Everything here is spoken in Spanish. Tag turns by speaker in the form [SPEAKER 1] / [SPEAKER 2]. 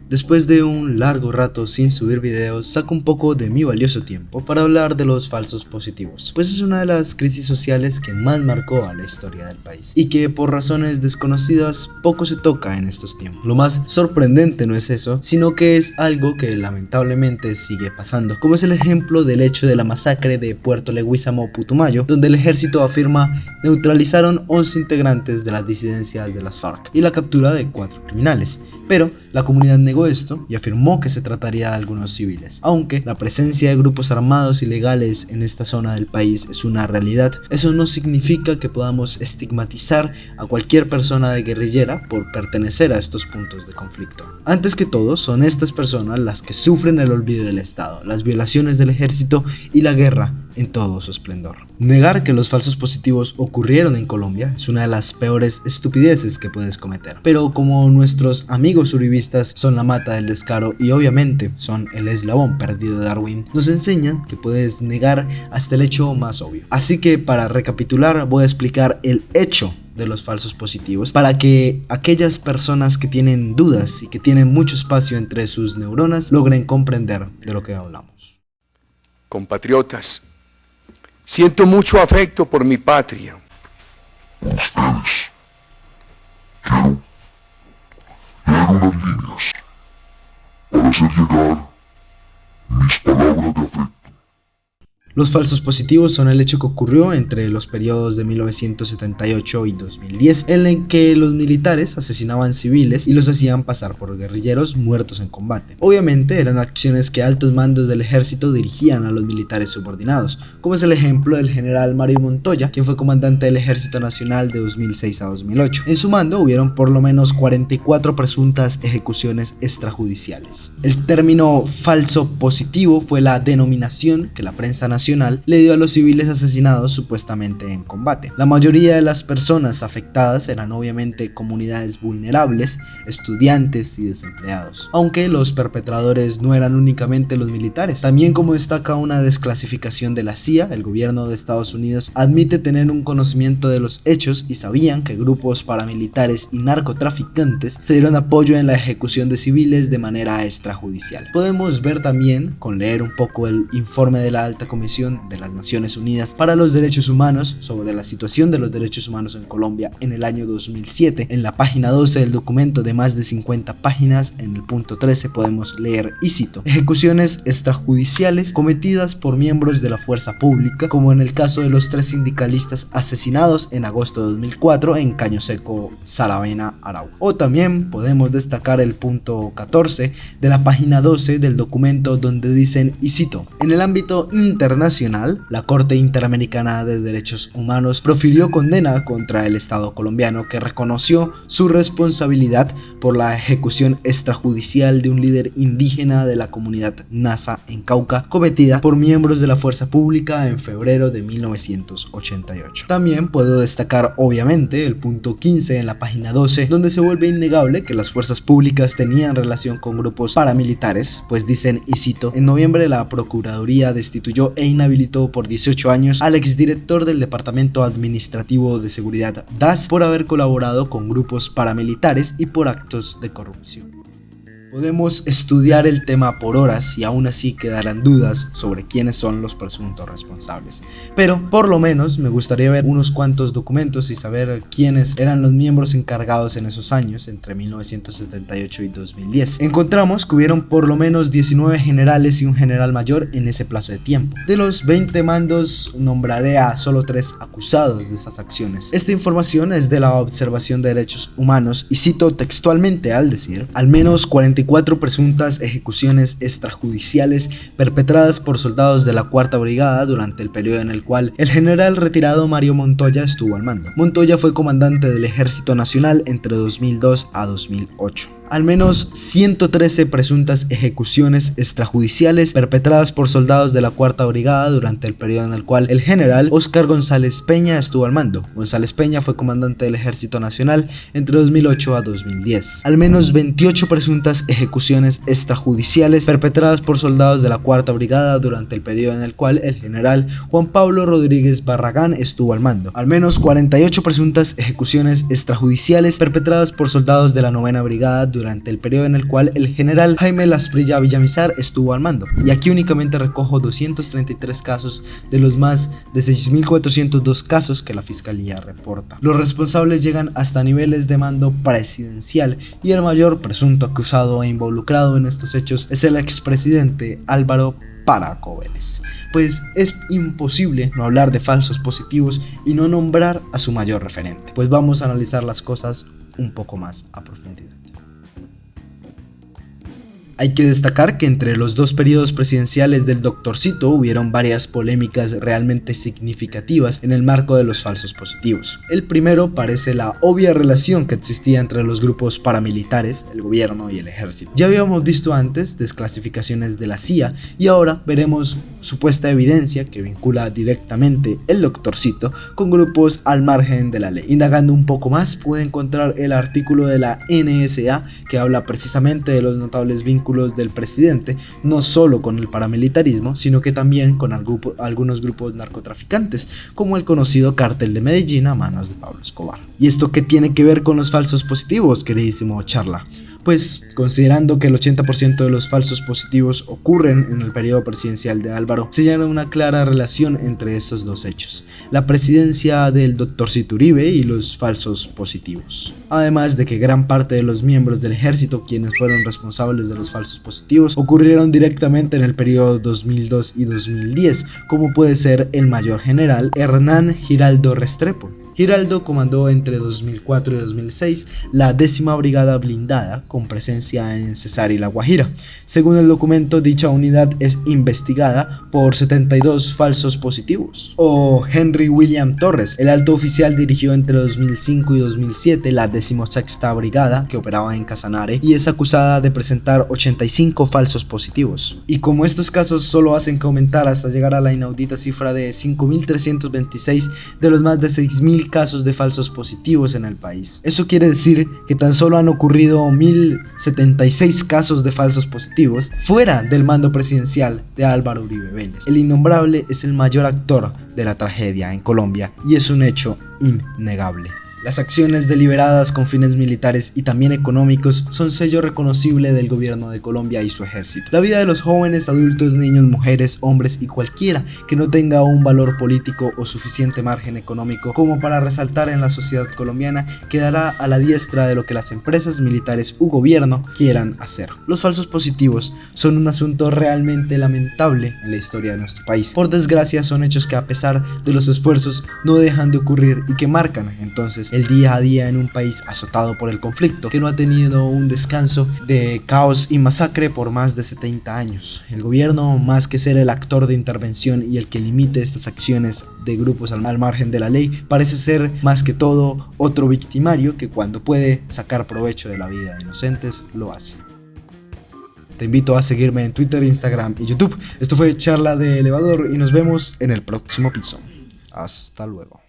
[SPEAKER 1] Después de un largo rato sin subir videos, saco un poco de mi valioso tiempo para hablar de los falsos positivos, pues es una de las crisis sociales que más marcó a la historia del país y que por razones desconocidas poco se toca en estos tiempos. Lo más sorprendente no es eso, sino que es algo que lamentablemente sigue pasando, como es el ejemplo del hecho de la masacre de Puerto Leguízamo, Putumayo, donde el ejército afirma neutralizaron 11 integrantes de las disidencias de las FARC y la captura de 4 criminales, pero la comunidad negó esto y afirmó que se trataría de algunos civiles. Aunque la presencia de grupos armados ilegales en esta zona del país es una realidad, eso no significa que podamos estigmatizar a cualquier persona de guerrillera por pertenecer a estos puntos de conflicto. Antes que todo, son estas personas las que sufren el olvido del Estado, las violaciones del ejército y la guerra en todo su esplendor. Negar que los falsos positivos ocurrieron en Colombia es una de las peores estupideces que puedes cometer. Pero como nuestros amigos uribistas son la mata del descaro y obviamente son el eslabón perdido de Darwin, nos enseñan que puedes negar hasta el hecho más obvio. Así que para recapitular voy a explicar el hecho de los falsos positivos para que aquellas personas que tienen dudas y que tienen mucho espacio entre sus neuronas logren comprender de lo que hablamos.
[SPEAKER 2] Compatriotas, siento mucho afecto por mi patria.
[SPEAKER 3] Por ustedes, quiero leer unas líneas para hacer llegar mis palabras de afecto.
[SPEAKER 1] Los falsos positivos son el hecho que ocurrió entre los periodos de 1978 y 2010, en el que los militares asesinaban civiles y los hacían pasar por guerrilleros muertos en combate. Obviamente eran acciones que altos mandos del ejército dirigían a los militares subordinados, como es el ejemplo del general Mario Montoya, quien fue comandante del Ejército Nacional de 2006 a 2008. En su mando hubieron por lo menos 44 presuntas ejecuciones extrajudiciales. El término falso positivo fue la denominación que la prensa nacional le dio a los civiles asesinados supuestamente en combate. La mayoría de las personas afectadas eran obviamente comunidades vulnerables, estudiantes y desempleados, aunque los perpetradores no eran únicamente los militares. También, como destaca una desclasificación de la CIA, el gobierno de Estados Unidos admite tener un conocimiento de los hechos y sabían que grupos paramilitares y narcotraficantes se dieron apoyo en la ejecución de civiles de manera extrajudicial. Podemos ver también, con leer un poco el informe de la Alta Comisión de las Naciones Unidas para los Derechos Humanos sobre la situación de los derechos humanos en Colombia en el año 2007. En la página 12 del documento de más de 50 páginas, en el punto 13 podemos leer, y cito: ejecuciones extrajudiciales cometidas por miembros de la fuerza pública, como en el caso de los 3 sindicalistas asesinados en agosto de 2004 en Caño Seco, Saravena, Arauca. O también podemos destacar el punto 14 de la página 12 del documento, donde dicen, y cito: en el ámbito internacional, la Corte Interamericana de Derechos Humanos profirió condena contra el Estado colombiano, que reconoció su responsabilidad por la ejecución extrajudicial de un líder indígena de la comunidad Nasa en Cauca, cometida por miembros de la fuerza pública en febrero de 1988. También puedo destacar obviamente el punto 15 en la página 12, donde se vuelve innegable que las fuerzas públicas tenían relación con grupos paramilitares, pues dicen, y cito: en noviembre la Procuraduría destituyó e inhabilitó por 18 años al exdirector del Departamento Administrativo de Seguridad DAS por haber colaborado con grupos paramilitares y por actos de corrupción. Podemos estudiar el tema por horas y aún así quedarán dudas sobre quiénes son los presuntos responsables. Pero por lo menos me gustaría ver unos cuantos documentos y saber quiénes eran los miembros encargados en esos años, entre 1978 y 2010. Encontramos que hubieron por lo menos 19 generales y un general mayor en ese plazo de tiempo. De los 20 mandos nombraré a solo 3 acusados de esas acciones. Esta información es de la Observación de Derechos Humanos y cito textualmente al decir: al menos 44 presuntas ejecuciones extrajudiciales perpetradas por soldados de la Cuarta Brigada durante el periodo en el cual el general retirado Mario Montoya estuvo al mando. Montoya fue comandante del Ejército Nacional entre 2002 a 2008. Al menos 113 presuntas ejecuciones extrajudiciales perpetradas por soldados de la Cuarta Brigada durante el periodo en el cual el general Óscar González Peña estuvo al mando. González Peña fue comandante del Ejército Nacional entre 2008 a 2010. Al menos 28 presuntas ejecuciones extrajudiciales perpetradas por soldados de la Cuarta Brigada durante el periodo en el cual el general Juan Pablo Rodríguez Barragán estuvo al mando. Al menos 48 presuntas ejecuciones extrajudiciales perpetradas por soldados de la Novena Brigada durante el periodo en el cual el general Jaime Lasprilla Villamizar estuvo al mando. Y aquí únicamente recojo 233 casos de los más de 6.402 casos que la Fiscalía reporta. Los responsables llegan hasta niveles de mando presidencial y el mayor presunto acusado e involucrado en estos hechos es el expresidente Álvaro Paraco Vélez. Pues es imposible no hablar de falsos positivos y no nombrar a su mayor referente. Pues vamos a analizar las cosas un poco más a profundidad. Hay que destacar que entre los dos periodos presidenciales del doctorcito hubieron varias polémicas realmente significativas en el marco de los falsos positivos. El primero parece la obvia relación que existía entre los grupos paramilitares, el gobierno y el ejército. Ya habíamos visto antes desclasificaciones de la CIA y ahora veremos supuesta evidencia que vincula directamente el doctorcito con grupos al margen de la ley. Indagando un poco más puede encontrar el artículo de la NSA que habla precisamente de los notables vínculos del presidente, no solo con el paramilitarismo, sino que también con algunos grupos narcotraficantes, como el conocido Cártel de Medellín a manos de Pablo Escobar. ¿Y esto qué tiene que ver con los falsos positivos, queridísimo Charla? Pues considerando que el 80% de los falsos positivos ocurren en el periodo presidencial de Álvaro, se señala una clara relación entre estos dos hechos, la presidencia del doctorcito Uribe y los falsos positivos. Además de que gran parte de los miembros del ejército quienes fueron responsables de los falsos positivos ocurrieron directamente en el periodo 2002 y 2010, como puede ser el mayor general Hernán Giraldo Restrepo. Giraldo comandó entre 2004 y 2006 la 10ª Brigada Blindada con presencia en Cesar y La Guajira. Según el documento, dicha unidad es investigada por 72 falsos positivos. O Henry William Torres, el alto oficial dirigió entre 2005 y 2007 la 16ª Brigada que operaba en Casanare y es acusada de presentar 85 falsos positivos. Y como estos casos solo hacen que aumentar hasta llegar a la inaudita cifra de 5.326 de los más de 6.000 casos de falsos positivos en el país. Eso quiere decir que tan solo han ocurrido 1.076 casos de falsos positivos fuera del mando presidencial de Álvaro Uribe Vélez. El innombrable es el mayor actor de la tragedia en Colombia y es un hecho innegable. Las acciones deliberadas con fines militares y también económicos son sello reconocible del gobierno de Colombia y su ejército. La vida de los jóvenes, adultos, niños, mujeres, hombres y cualquiera que no tenga un valor político o suficiente margen económico como para resaltar en la sociedad colombiana quedará a la diestra de lo que las empresas militares u gobierno quieran hacer. Los falsos positivos son un asunto realmente lamentable en la historia de nuestro país. Por desgracia son hechos que a pesar de los esfuerzos no dejan de ocurrir y que marcan entonces el día a día en un país azotado por el conflicto, que no ha tenido un descanso de caos y masacre por más de 70 años. El gobierno, más que ser el actor de intervención y el que limite estas acciones de grupos al margen de la ley, parece ser más que todo otro victimario que cuando puede sacar provecho de la vida de inocentes, lo hace. Te invito a seguirme en Twitter, Instagram y YouTube. Esto fue Charla de Elevador y nos vemos en el próximo piso. Hasta luego.